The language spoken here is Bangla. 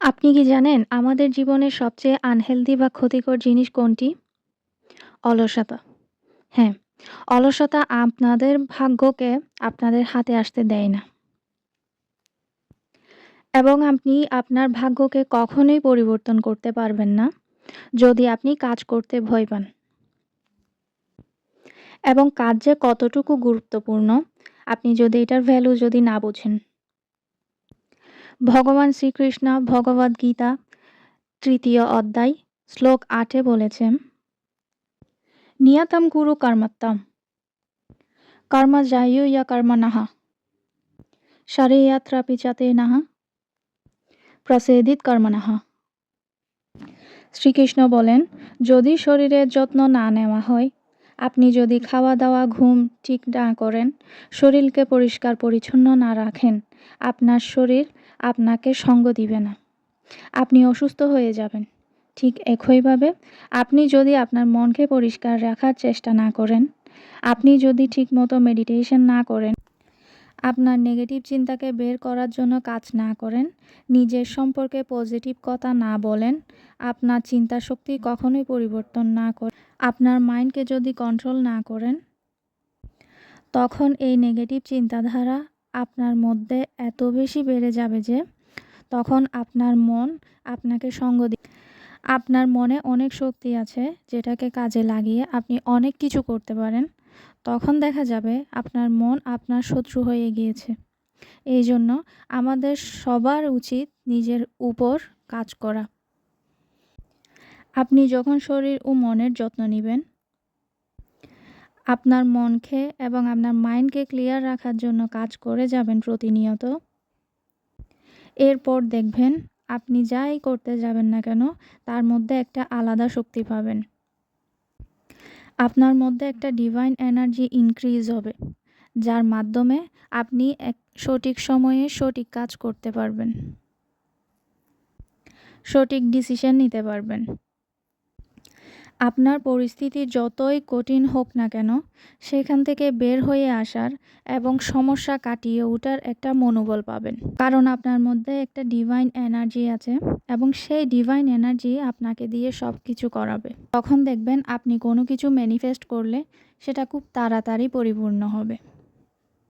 আপনি কি জানেন আমাদের জীবনের সবচেয়ে আনহেলদি বা ক্ষতিকর জিনিস কোনটি? অলসতা। হ্যাঁ, অলসতা আপনাদের ভাগ্যকে আপনাদের হাতে আসতে দেয় না। এবং আপনি আপনার ভাগ্যকে কখনোই পরিবর্তন করতে পারবেন না, যদি আপনি কাজ করতে ভয় পান। এবং কাজ যে কতটুকু গুরুত্বপূর্ণ, আপনি যদি এটার ভ্যালু যদি না বুঝেন। ভগবান শ্রীকৃষ্ণ ভগবদ্গীতা ৩য় অধ্যায় শ্লোক ৮ এ বলেছেন, নিয়তম কুরু কর্মত্বম কর্মজাহ্যুর্য কর্মণঃ শারীরয়াত্রাপি চ তেনঃ প্রসেদিত কর্মণঃ। শ্রীকৃষ্ণ বলেন, যদি শরীরের যত্ন না নেওয়া হয়, আপনি যদি খাওয়া দাওয়া ঘুম ঠিক না করেন, শরীরকে পরিষ্কার পরিচ্ছন্ন না রাখেন, আপনার শরীর আপনাকে সঙ্গ দিবে না, আপনি অসুস্থ হয়ে যাবেন। ঠিক একইভাবে আপনি যদি আপনার মনকে পরিষ্কার রাখার চেষ্টা না করেন, আপনি যদি ঠিকমতো মেডিটেশন না করেন, আপনার নেগেটিভ চিন্তাকে বের করার জন্য কাজ না করেন, নিজের সম্পর্কে পজিটিভ কথা না বলেন, আপনার চিন্তা শক্তি কখনোই পরিবর্তন না করেন, আপনার মাইন্ডকে যদি কন্ট্রোল না করেন, তখন এই নেগেটিভ চিন্তাধারা আপনার মধ্যে এত বেশি বেড়ে যাবে যে তখন আপনার মন আপনাকে সঙ্গ দিবে। আপনার মনে অনেক শক্তি আছে, যেটাকে কাজে লাগিয়ে আপনি অনেক কিছু করতে পারেন। তখন দেখা যাবে আপনার মন আপনার শত্রু হয়ে গিয়েছে। এই জন্য আমাদের সবার উচিত নিজের উপর কাজ করা। আপনি যখন শরীর ও মনের যত্ন নেবেন, আপনার মনকে এবং আপনার মাইন্ডকে ক্লিয়ার রাখার জন্য কাজ করে যাবেন প্রতিনিয়ত, এরপর দেখবেন আপনি যাই করতে যাবেন না কেন, তার মধ্যে একটা আলাদা শক্তি পাবেন। আপনার মধ্যে একটা ডিভাইন এনার্জি ইনক্রিজ হবে, যার মাধ্যমে আপনি সঠিক সময়ে সঠিক কাজ করতে পারবেন, সঠিক ডিসিশন নিতে পারবেন। আপনার পরিস্থিতি যতই কঠিন হোক না কেন, সেখান থেকে বের হয়ে আসার এবং সমস্যা কাটিয়ে ওঠার একটা মনোবল পাবেন। কারণ আপনার মধ্যে একটা ডিভাইন এনার্জি আছে এবং সেই ডিভাইন এনার্জি আপনাকে দিয়ে সব কিছু করাবে। তখন দেখবেন আপনি কোনো কিছু ম্যানিফেস্ট করলে সেটা খুব তাড়াতাড়ি পরিপূর্ণ হবে।